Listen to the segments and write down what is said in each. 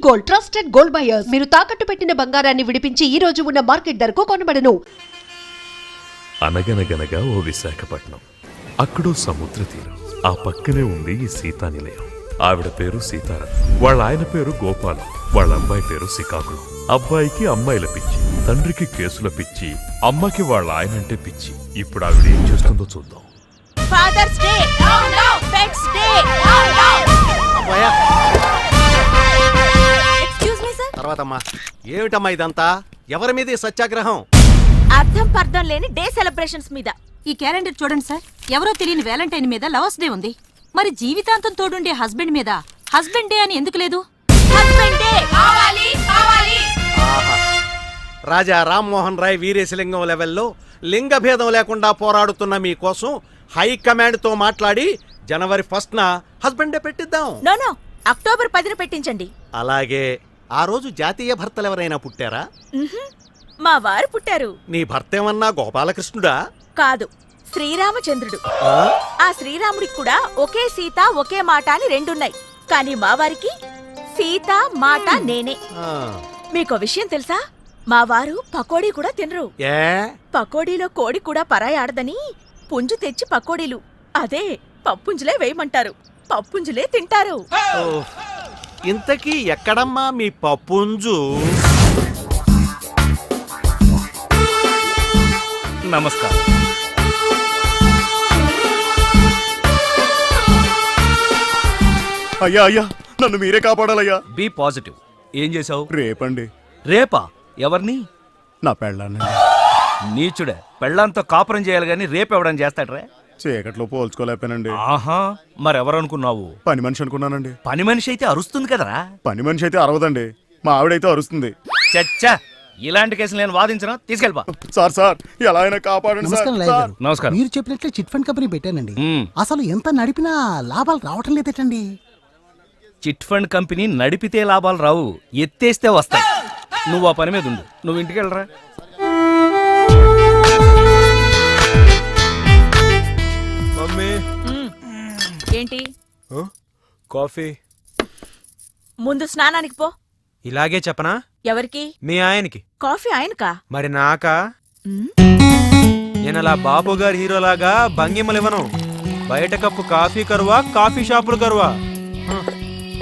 Gold, trusted gold buyers. మీరు తాకట్టు పెట్టిన బంగారాన్ని విడిపించి ఈ రోజు ఉన్న మార్కెట్ ధరకు కొనబడను. అనగనగనగా ఓ విశాఖపట్నం. అక్కడో సముద్ర తీరం. ఆ పక్కనే ఉంది ఈ సీతా నిలయం. ఆవిడ పేరు సీతారాం, వాళ్ళ ఆయన పేరు గోపాలం, వాళ్ళ అబ్బాయి పేరు శ్రీకాకుళం. అబ్బాయికి అమ్మాయిల పిచ్చి, తండ్రికి కేసుల పిచ్చి, అమ్మకి వాళ్ళ ఆయనంటే పిచ్చి. ఇప్పుడు ఆవిడ ఏం చేస్తుందో చూద్దాం. Father's Day, pets day. Excuse me sir. తర్వాతమ్మా ఏమిటమ్మా ఇదంతా? ఎవరి మీద ఈ సత్యాగ్రహం? అర్థం పర్థం లేని డే సెలబ్రేషన్స్ మీద. ఈ క్యాలెండర్ చూడండి సార్. ఎవరో తెలియని వ్యాలంటైన్ మీద లవర్స్ డే ఉంది. మరి జీవితాంతం తోడుండే హస్బెండ్ మీద హస్బెండ్ డే అని ఎందుకు లేదు? హస్బెండ్ డే కావాలి కావాలి. ఆహా. రాజా రామ్మోహన్ రాయ్ వీరేశలింగం లెవెల్లో లింగ భేదం లేకుండా పోరాడుతున్న మీకోసం హైకమాండ్తో మాట్లాడి జనవరి 1న హస్బెండ్ డే పెట్టిద్దాం. నో, అక్టోబర్ 10న పెట్టించండి. అలాగే ఆ రోజు జాతీయ భర్తలు ఎవరైనా పుట్టారా? మా వారు పుట్టారు. నీ భర్త ఏమన్నా గోపాలకృష్ణుడా? కాదు, శ్రీరామచంద్రుడు. ఆ శ్రీరాముడికి కూడా ఒకే సీత ఒకే మాట అని రెండున్నాయి. కానీ మా వారికి సీత మాట నేనే. మీకో విషయం తెలుసా? మా వారు పకోడీ కూడా తినరు. ఏ పకోడీలో కోడి కూడా పరాయి ఆడదని పుంజు తెచ్చి పకోడీలు, అదే పప్పుంజులే వేయమంటారు. పప్పుంజులే తింటారు. ఇంతకీ ఎక్కడమ్మా మీ పప్పుంజు? నమస్కారం. అయ్యా అయ్యా, నన్ను మీరే కాపాడాలయ్యా. B positive. ఏం చేసావు? రేపండి. రేపా? ఎవరిని? నా పెళ్ళానండి. నీచుడే, పెళ్ళంతో కాపురం చేయాలి గాని రేపెవడం చేస్తాడ్రా? చీకట్లో పోల్చుకోలేకపోయానండి. ఆహా, మరెవరనుకున్నావు? పని మనిషి అనుకున్నానండి. పని మనిషి అయితే అరుస్తుంది కదరా. పని మనిషి అయితే అరవదండి, మా ఆవిడైతే అరుస్తుంది. చచ్చా, ఇలాంటి కేసులు నేను వాదించను. తీసుకెళ్ళిపా. సార్ ఎలా అయినా కాపాడండి సార్. సార్. నమస్కారం. మీరు చెప్పినట్లే చిట్ ఫండ్ కంపెనీ పెట్టానండి. అసలు ఎంత నడిపినా లాభాలు రావటం లేదేటండి. చిట్ ఫండ్ కంపెనీ నడిపితే లాభాలు రావు, ఎత్తేస్తే వస్తాయి. నువ్వు ఆ పని మీద ఉండు. నువ్వు ఇంటికి వెళ్ళరా. ఏంటి? కాఫీ. ముందు స్నానానికి పో. ఇలాగే చెప్పనా? ఎవరికి? మీ ఆయనకి. కాఫీ ఆయనకా? మరి నాకా? నేను అలా బాబు గారి హీరోలాగా భంగిమలివ్వను. బయట కప్పు కాఫీ కరువా, కాఫీ షాపులు కరువా?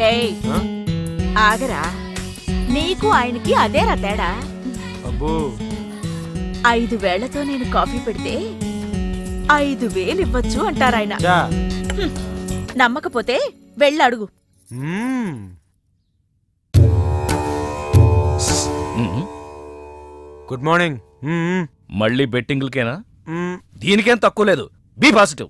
ఏయ్, ఆగరా. నీకు ఆయనకి అదేరా తేడా. అబ్బో, 5 వేళ్లతో నేను కాఫీ పెడితే 5,000 ఇవ్వచ్చు అంటారాయన. చా. నమ్మకపోతే వెళ్ళడుగు. Good morning. మళ్ళీ బెట్టింగ్లకేనా? దీనికేం తక్కువ లేదు. Be positive.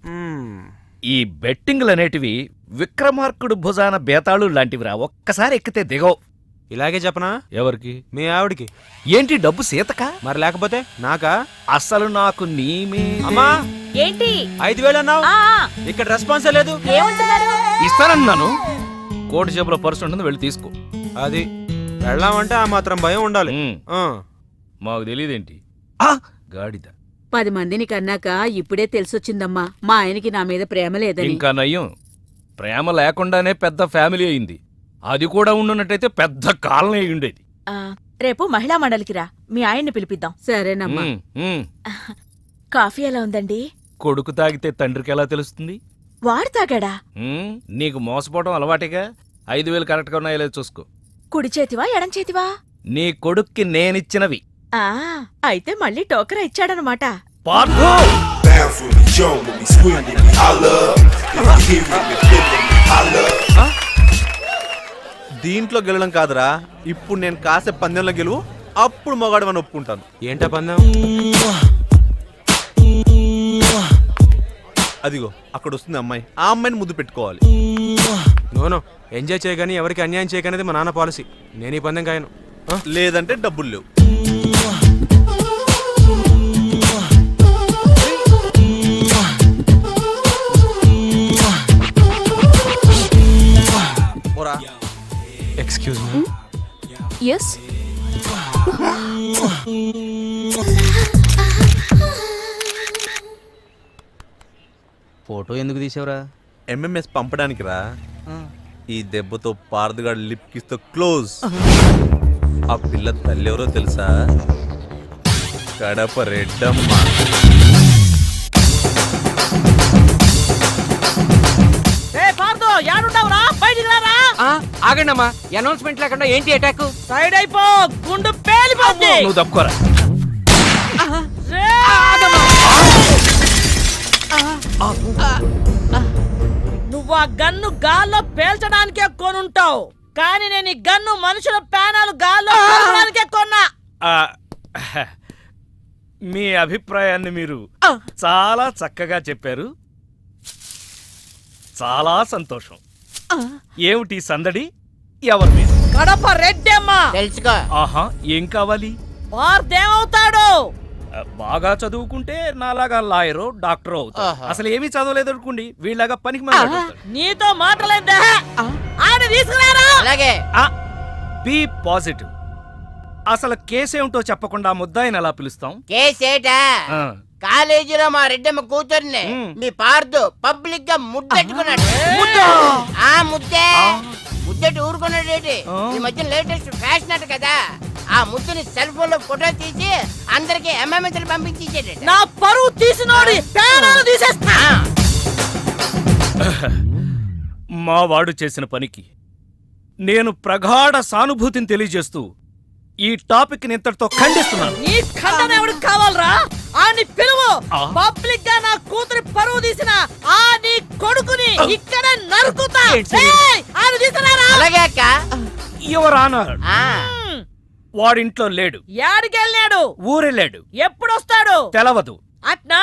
ఈ బెట్టింగ్లు అనేటివి విక్రమార్కుడు భుజాన బేతాళు లాంటివిరా. ఒక్కసారి ఎక్కితే దిగవు. ఇలాగే చెప్పనా? ఎవరికి? మీ ఆవిడికి. ఏంటి, డబ్బు సీతకా? మరి లేకపోతే నాకా? అసలు నాకు నీ అమ్మా, ఏంటి 5,000 అన్నావు? ఆ, ఇక్కడ రెస్పాన్సే లేదు. ఏమంటున్నారు? ఇస్తానన్నాను. కోటి జేబులో పర్సు ఉంటుంది, వెళ్ళి తీసుకో. అది వెళ్ళామంటే ఆ మాత్రం భయం ఉండాలి. మాకు తెలియదేంటి? గాడిద. 10 మందిని కన్నాక ఇప్పుడే తెలిసొచ్చిందమ్మా, మా ఆయనకి నా మీద ప్రేమ లేదని. ఇంకా నయ్యం, ప్రేమ లేకుండానే పెద్ద ఫ్యామిలీ అయింది. అది కూడా ఉండున్నట్టయితే పెద్ద కాలనీ అయి ఉండేది. రేపు మహిళా మండలికి రా, మీ ఆయన్ని పిలిపిద్దాం. సరేనమ్మా. కాఫీ ఎలా ఉందండి? కొడుకు తాగితే తండ్రికి ఎలా తెలుస్తుంది? వాడు తాగాడా? నీకు మోసపోవడం అలవాటిగా. 5,000 కరెక్ట్గా ఉన్నాయో లేదో చూసుకో. కుడి చేతివా ఎడం చేతివా? నీ కొడుక్కి నేనిచ్చినవి. అయితే మళ్ళీ టోకరా ఇచ్చాడనమాట. దీంట్లో గెలడం కాదురా, ఇప్పుడు నేను కాసే పందెంలో గెలువు, అప్పుడు మొగాడమని ఒప్పుకుంటాను. ఏంటా పందెం? అదిగో అక్కడ వస్తుంది అమ్మాయి, ఆ అమ్మాయిని ముద్దు పెట్టుకోవాలి. నోనో, ఎంజాయ్ చేయగాని ఎవరికి అన్యాయం చేయకనేది మా నాన్న పాలసీ. నేను ఈ పందెం కాయను. లేదంటే డబ్బులు లేవు. Excuse me. ఎస్. ఫోటో ఎందుకు తీసావురా? ఎంఎంఎస్ పంపడానికి రా. ఈ దెబ్బతో పారదుగాడు లిప్ కిస్తో క్లోజ్. ఆ పిల్ల తల్లి ఎవరో తెలుసా? కడప రెడ్డమ్మ. ఆగండి అమ్మా, అనౌన్స్మెంట్ లేకుండా ఏంటి అటాక్? సైడ్ అయిపో, గుండు పేలిపోద్ది. నువ్వు తప్పుకోరా. నువ్వు ఆ గన్ను గాల్లో పేల్చడానికే కొనుంటావు, కానీ నేను ఈ గన్ను మనుషుల ప్రాణాలు గాల్లో పేల్చడానికే కొన్నా. ఆ, మీ అభిప్రాయాన్ని మీరు చాలా చక్కగా చెప్పారు. చాలా సంతోషం. ఏమిటి సందడి? ఎవరి మీద? కడప రెడ్డమ్మ. తెలుసుకో. ఆహా, ఏం కావాలి? వార్దేమవుతాడు? బాగా చదువుకుంటే నాలాగా లాయరో డాక్టరో అవుతాడు. ఆహా. అసలు ఏమీ చదవలేదు అనుకోండి, వీళ్ళగా పనికి మాట్లాడతాడు. నీతో మాటలేదే, ఆడి తీసుకురారా. అలాగే. Be positive. అసలు కేసేమిటో చెప్పకుండా ముద్దాయిని ఎలా పిలుస్తాం? కేసేటా? ఆ, కాలేజీలో మా రెడ్డమ్మ కూతుర్ని మీ పార్దు పబ్లిక్ గా ముద్దెట్టుకున్నాడు. ఆ ముద్దే ముద్దెట్టు ఊరుకున్నాడేటి? ఈ మధ్య లేటెస్ట్ ఫ్యాషన్ అట కదా, ఆ ముద్దుని సెల్ ఫోన్ లో ఫోటో తీసి అందరికి ఎంఎంఎస్ పంపించేట. నా పరువు తీసినోడి ప్రాణాలు తీసేస్తా. మా వాడు చేసిన పనికి నేను ప్రగాఢ సానుభూతిని తెలియజేస్తూ ఈ టాపిక్ ని ఇంతటితో ఖండిస్తున్నాను. నీ ఖండన ఎవరికి కావాలరా? ఆని పిలువు. పబ్లిక్ గా నా కూతురి పరువు తీసిన ఆ నీ కొడుకుని ఇక్కడ నరుకుతా. ఏయ్, ఆని తీసుకురారా. అలాగే అక్క. యువర్ ఆనర్, వాడింట్లో లేడు. యాడికెళ్ళాడు? ఊరెళ్ళాడు. ఎప్పుడొస్తాడు? తెలవదు. అట్నా?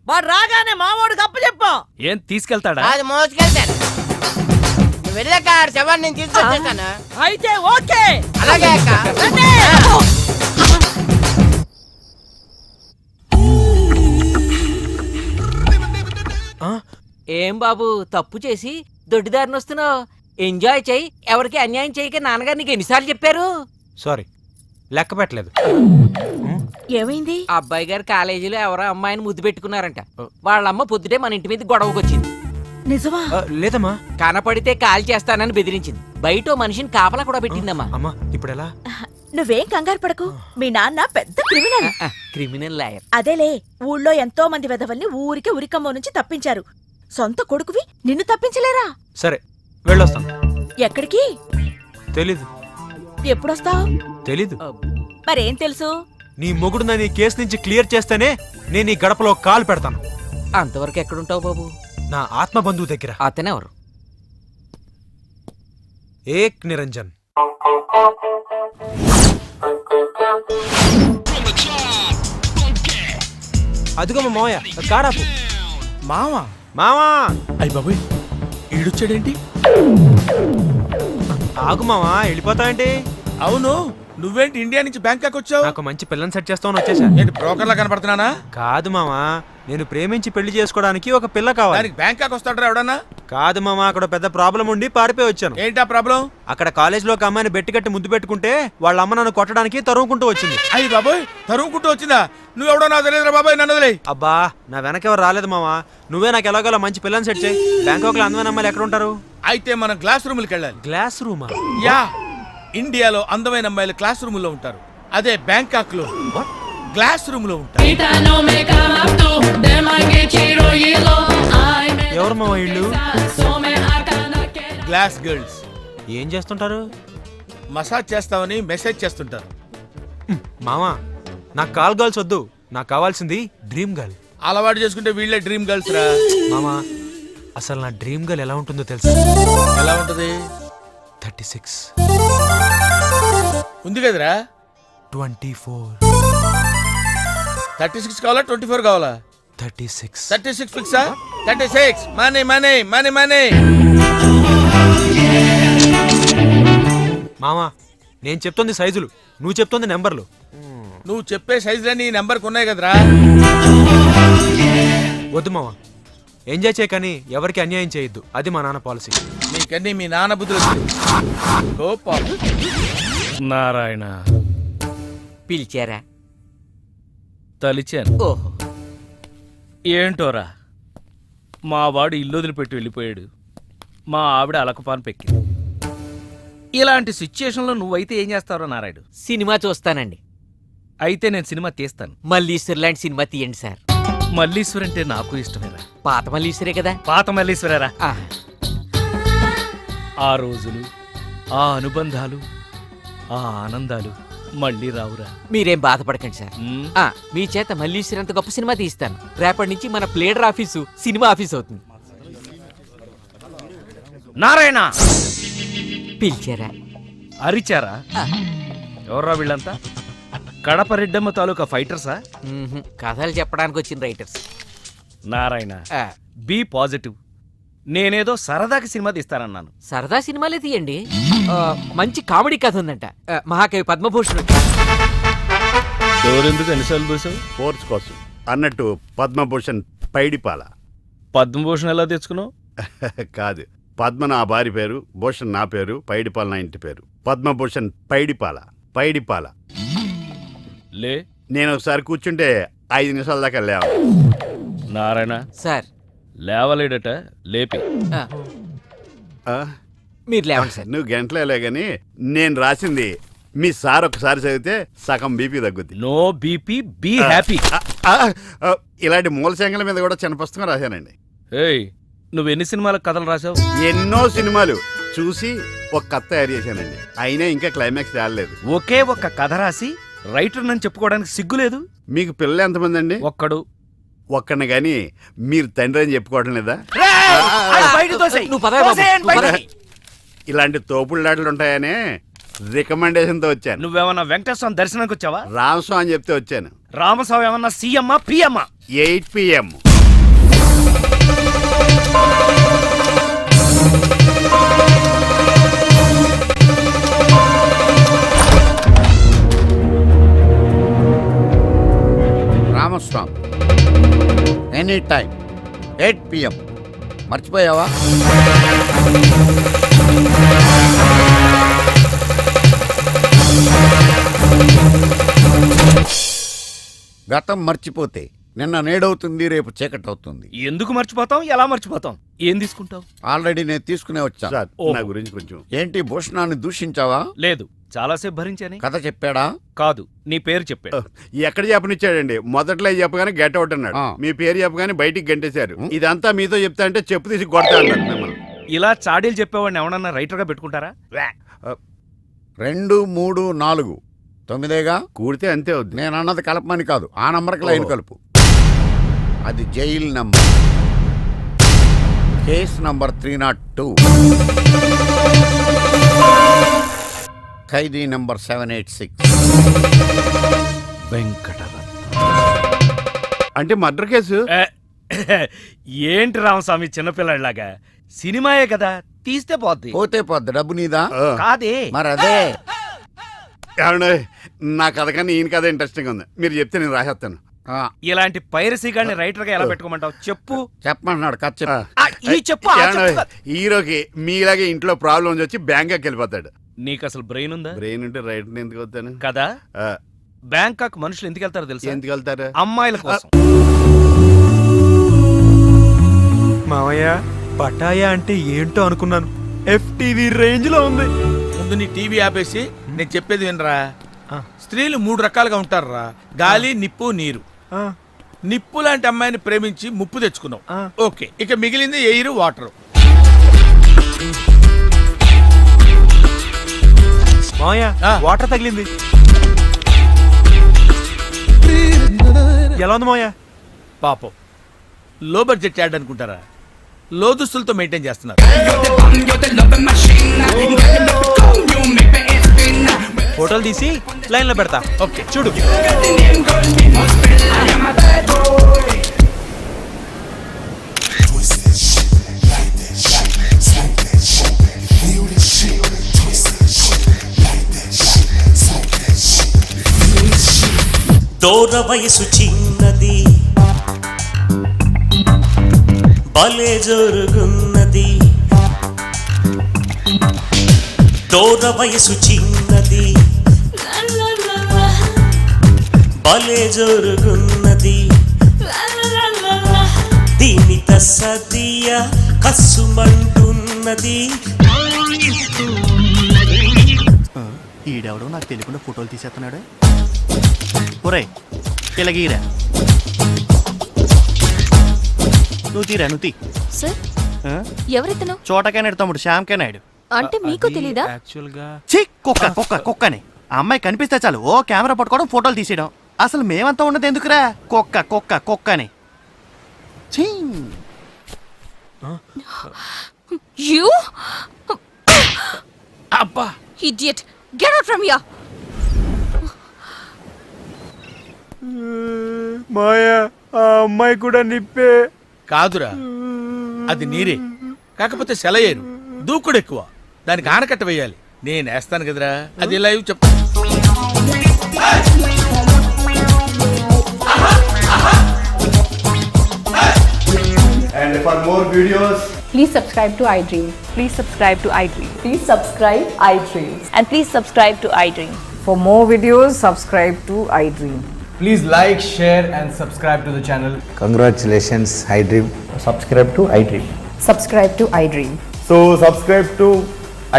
వాడు రాగానే మావాడికి అప్పచెప్పు. ఏం తీసుకెళ్తాడా? అది మోసుకెళ్తాను. నువ్వు వెళ్ళాక ఆ శవాన్ని నేను తీసుకొచ్చేస్తాను. అయితే ఓకే. అలాగే అక్క. రండి. ఏం బాబు, తప్పు చేసి దొడ్డిదారిని వస్తున్నావు? ఎంజాయ్ చెయ్యి, ఎవరికి అన్యాయం చేయక నాన్నగారు నీకు ఎన్నిసార్లు చెప్పారు? సారీ, లెక్క పెట్టలేదు. ఏమైంది? అబ్బాయి గారు కాలేజీలో ఎవరో అమ్మాయిని ముద్దు పెట్టుకున్నారంట. వాళ్ళమ్మ పొద్దుటే మన ఇంటి మీద గొడవకు వచ్చింది. నిజమా? లేదమ్మా. కనపడితే కాల్ చేస్తానని బెదిరించింది. బయట ఓ మనిషిని కాపలా కూడా పెట్టిందమ్మా. అమ్మా ఇప్పుడు ఎలా? నువ్వేం కంగారు పడకు, మీ నాన్న పెద్ద క్రిమినల్. Criminal lawyer. అదేలే, ఊళ్ళో ఎంతో మంది వెధవల్ని ఊరికి ఉరికమ్మో నుంచి తప్పించారు. సొంత కొడుకువి నిన్ను తప్పించలేరా? సరే వెళ్ళొస్తాను. ఎక్కడికి? తెలీదు. ఎప్పుడొస్తావు? తెలీదు. మరేం తెలుసు? నీ మొగుడు నన్ను ఈ కేసు నుంచి క్లియర్ చేస్తేనే నేను ఈ గడపలో కాలు పెడతాను. అంతవరకు ఎక్కడుంటావు బాబు? నా ఆత్మ బంధువు దగ్గర. అతనెవరు? ఏక్ నిరంజన్. అదిగో మా మావయ్య, కారాపు. మావా మావా. అయ్య బాబోయ్, ఈడొచ్చాడేంటి? ఆగు మావా, వెళ్ళిపోతావేంటి? అవును, నువ్వేంటి ఇండియా నుంచి బ్యాంకాక్ వచ్చావు? నాకు మంచి పిల్లని సెట్ చేస్తామని వచ్చేసా. ఏంటి బ్రోకర్లా కనపడుతున్నానా? కాదు మావా, నేను ప్రేమించి పెళ్లి చేసుకోవడానికి ఒక పిల్ల కావాలి. దానికి బ్యాంకాక్ వస్తాడరా ఎవడన్నా? కాదు మామా, అక్కడ పెద్ద ప్రాబ్లం ఉండి పారిపోయి వచ్చాను. ఏంటా ప్రాబ్లం? అక్కడ కాలేజ్ లో ఒక అమ్మాయిని బెట్టి కట్టి ముద్దు పెట్టుకుంటే వాళ్ళ అమ్మ నన్ను కొట్టడానికి తరుముకుంటూ వచ్చింది. అయ్యి బాబోయ్, తరుముకుంటూ వచ్చిందా? నువ్వెవడో నాకు తెలియదురా బాబాయ్, నన్ను వదిలేయ్. అబ్బా, నా వెనకెవరు రాలేదు మామా. నువ్వే నాకు ఎలాగోలా మంచి పిల్లని సెట్ చేయి. బ్యాంకాక్ లో అందమైన అమ్మాయిలు ఎక్కడ ఉంటారు? అయితే మనం క్లాస్ రూమ్కి వెళ్ళాలి. గ్లాస్ రూమా? యా, ఇండియాలో అందమైన అమ్మాయిలు క్లాస్ రూమ్ లో ఉంటారు. అదే బ్యాంకాక్ లో గ్లాస్ రూమ్ లో ఉంటారు. ఎవరు మావా ఇళ్ళు? Glass girls. ఏం చేస్తుంటారు? మసాజ్ చేస్తామని మెసేజ్ చేస్తుంటారు. మామా, నాకు కాల్ గర్ల్స్ వద్దు, నాకు కావాల్సింది డ్రీమ్ గర్ల్. అలవాటు చేసుకుంటే వీళ్ళే డ్రీమ్ గర్ల్స్ రా. మామా, అసలు నా డ్రీమ్ గర్ల్ ఎలా ఉంటుందో తెలుసా? ఎలా ఉంటది? 36 ఉంది కదరా. 24 36 కావాలా 24 కావాలా? 36 36 ఫిక్సా? 36 మనీ మనీ మనీ మనీ. మామా, నేను చెప్తుంది సైజులు, నువ్వు చెప్తుంది నెంబర్లు. నువ్వు చెప్పే సైజులన్నీ ఈ నెంబర్కి ఉన్నాయి కదరా. వద్దు మామా, ఎంజాయ్ చేయకని ఎవరికి అన్యాయం చేయొద్దు, అది మా నాన్న పాలసీ. నీకన్నీ మీ నాన్న బుద్ధులు గోపాల్. నారాయణ, పిలిచారా? తలిచాను. ఓహో, ఏంటోరా, మా వాడు ఇల్లు వదిలిపెట్టి వెళ్ళిపోయాడు. మా ఆవిడ అలకపాను పెక్కింది. ఇలాంటి సిచ్యుయేషన్లో నువ్వైతే ఏం చేస్తావో నారాయుడు? సినిమా చూస్తానండి. అయితే నేను సినిమా తీస్తాను. మల్లీశ్వర్ లాంటి సినిమా తీయండి సార్. మల్లీశ్వర్ అంటే నాకు ఇష్టమేరా. పాత మల్లీశ్వరే కదా. పాత మల్లీశ్వరరా. ఆ, ఆ రోజులు, ఆ అనుబంధాలు, ఆ ఆనందాలు మళ్ళీ రావురా. మీరేం బాధపడకండి సార్. ఉమ్, మీ చేత మల్లీశ్వర్ అంత గొప్ప సినిమా తీస్తాను. రేపటి నుంచి మన ప్లేడర్ ఆఫీసు సినిమా ఆఫీస్ అవుతుంది. నారాయణ పిలిచారా? అరిచారా? ఎవర్రా వీళ్ళంతా? కడప రెడ్డమ్మ తాలూకా ఫైటర్సా? కథలు చెప్పడానికి వచ్చిన రైటర్స్. Narayana, be positive. నేనేదో సరదాకి సినిమా తీస్తానన్నాను. సరదా సినిమాలే తీయండి. మంచి కామెడీ కథ ఉందంట. మహాకవి పద్మభూషణ్. ఎవరెందుకు ఎన్నిసార్లు చూసావు? ఫోర్స్ కోసం అన్నట్టు పద్మభూషణ్ పైడిపాల. పద్మభూషణ్ ఎలా తెచ్చుకున్నావు? కాదు, పద్మ నా భార్య పేరు, భూషణ్ నా పేరు, పైడిపాల నా ఇంటి పేరు. పద్మభూషణ్ పైడిపాల. పైడిపాల. లే, నేను ఒకసారి కూర్చుంటే 5 నిమిషాల దాకా లేవు. నారాయణ సార్ లేవలేడట, లేపి. ఆ? మీరు లేవండి సార్. నువ్వు గంటలే గాని నేను రాసింది మీ సార్ ఒకసారి చదివితే సగం బీపీ తగ్గుద్ది. No BP, be happy. ఇలాంటి మూల శంకల మీద కూడా చిన్న పుస్తకం రాశానండి. ఏయ్, నువ్వు ఎన్ని సినిమాలకు కథలు రాసావు? ఎన్నో సినిమాలు చూసి ఒక కథ తయారు చేశానండి. అయినా ఇంకా క్లైమాక్స్ తేలలేదు. ఒకే ఒక్క కథ రాసి రైటర్ నన్ను చెప్పుకోవడానికి సిగ్గులేదు? మీకు పిల్లలు ఎంతమంది అండి? ఒక్కడు. ఒక్కడిని గాని మీరు తండ్రి అని చెప్పుకోవడం లేదా? నువ్వు పదవి బాబు, నువ్వు పదవి. ఇలాంటి తోపుళ్ళాటలు ఉంటాయనే రికమెండేషన్ తో వచ్చాను. నువ్వేమన్నా వెంకటేశ్వర దర్శనానికి వచ్చావా? రామస్వామి అని చెప్తే వచ్చాను. రామస్వామి ఏమన్నా సీఎమ్మా పిఎమ్మా? 8 PM. Ramaswamy any time 8 PM. మర్చిపోయావా? గతం మర్చిపోతే నిన్న నేడవుతుంది, రేపు చీకటి అవుతుంది. ఎందుకు మర్చిపోతాం? ఎలా మర్చిపోతాం? ఏం తీసుకుంటావు? ఆల్రెడీ నేను తీసుకునే వచ్చా. సార్, నా గురించి కొంచెం. ఏంటి భూషణాన్ని దూషించావా? లేదు, చాలాసేపు భరించాని. కథ చెప్పాడా? కాదు, నీ పేరు చెప్పాడు. ఎక్కడ చెప్పనిచ్చాడండి? మొదట్లో చెప్పగానే గెట్ అవుట్ అన్నాడు. మీ పేరు చెప్పగానే బయటికి గంటేశారు. ఇదంతా మీతో చెప్తా అంటే చెప్పు తీసి కొడతా అన్నాడు మిమ్మల్ని. ఇలా చాడీలు చెప్పేవాడిని ఎవడన్నా రైటర్ గా పెట్టుకుంటారా? 2, 3, 4 9గా కూడితే అంతే అవుద్ది. నేను అన్నది కలపమని కాదు, ఆ నంబర్కి లైన్ కలుపు. అది జైల్ నంబర్. Case number 302. ఖైదీ నంబర్ 786. వెంకటరత్న. అంటే మర్డర్ కేసు. ఏంటి రామస్వామి చిన్నపిల్లలాగా? సినిమాయే కదా, తీస్తే పోద్ది. పోతే పోద్ది, డబ్బు నీదా? కాదే. మరి అదే. ఏమండి, నా కథ కన్నా ఈయన కథ ఇంట్రెస్టింగ్ ఉంది. మీరు చెప్తే నేను రాసేస్తాను. ఇలాంటి పైరసీ గాని రైటర్ గా ఎలా పెట్టుకోమంటావు? చెప్పు. చెప్పమంటున్నాడు, కథ చెప్పు. ఈ చెప్పు. హీరోకి మీలాగే ఇంట్లో ప్రాబ్లమ్స్ వచ్చి బ్యాంకాక్ వెళ్ళిపోతాడు. నీకు అసలు బ్రెయిన్ ఉందా? బ్రెయిన్ ఉంటే రైటర్ ఎందుకు వస్తాను కదా. బ్యాంకాక్ మనుషులు ఎందుకు వెళ్తారో తెలుసా? ఎందుకు వెళ్తారు? అమ్మాయిల కోసం. మావయ్య, పటాయా అంటే ఏంటో అనుకున్నాను. FTV రేంజ్ లో ఉంది. ముందు నీ టీవీ ఆపేసి నేను చెప్పేది వినరా. స్త్రీలు 3 రకాలుగా ఉంటారురా. గాలి, నిప్పు, నీరు. నిప్పు లాంటి అమ్మాయిని ప్రేమించి ముప్పు తెచ్చుకున్నావు. ఓకే, ఇక మిగిలింది ఎయిర్, వాటర్. మావయ్య, వాటర్ తగిలింది. ఎలా ఉంది మావయ్య? పాపం, లో బడ్జెట్ యాడ్ అనుకుంటారా? లో దుస్తులతో మెయింటైన్ చేస్తున్నారు. ఫోటోలు తీసి లైన్ లో పెడతా. ఓకే, చూడు. దూర వయసు చిన్నది, భలే జరుగున్నది. దూర వయసు చిన్నది, భలే జరుగున్నది. దీని తసదియ కసుమంటున్నది. ఈడెవడో నాకు తెలియకుండా ఫోటోలు తీసేస్తున్నాడు. ఒరే ఇలా గీరా, నువ్వు తీరా, నువ్వు తీ. సార్ ఎవరితను? చోటకాయనాడు తమ్ముడు, శ్యామ్కే నాయుడు. అంటే మీకు తెలీదా? ఛీ, కుక్క కుక్క కుక్కని. ఆ అమ్మాయి కనిపిస్తే చాలు ఓ కెమెరా పట్టుకోవడం, ఫోటోలు తీసేయడం. అసలు మేమంతా ఉన్నది ఎందుకురా? కుక్క కుక్క కుక్కని. ఛీ. యు అబ్బా idiot, get out from here. Maya, ఆ అమ్మాయి కూడా నిప్పే. కాదురా, అది నీరే, కాకపోతే సెలయేరు, దూకుడు ఎక్కువ, దానికి ఆనకట్ట వేయాలి. నేను వేస్తాను కదరా, అది లైవ్ చెప్తా. And for more videos, Please subscribe to iDream. Please subscribe to iDream. Please subscribe iDream. And please subscribe to iDream. For more videos, subscribe to iDream. Please like, share and subscribe to the channel. Congratulations iDream. Subscribe to iDream. Subscribe to iDream. So subscribe to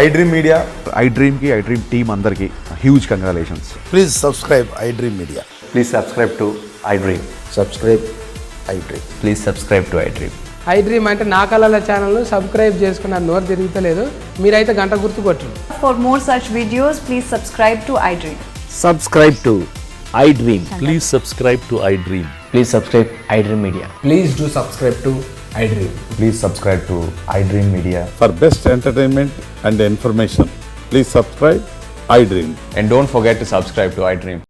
iDream Media. iDream కి iDream team అందరికి huge congratulations. please subscribe iDream Media. Please subscribe to iDream. Subscribe iDream. Please subscribe to iDream. iDream అంటే నా కళల ఛానల్ను subscribe చేసుకున్న నోరు తిరుగుతలేదు. మీరైతే గంట గుర్తు కొట్టండి. For more such videos, please subscribe to iDream. Subscribe to iDream. Please subscribe to iDream. Please subscribe iDream Media. Please do subscribe to iDream. Please subscribe to iDream Media. For best entertainment and information, please subscribe iDream. And don't forget to subscribe to iDream.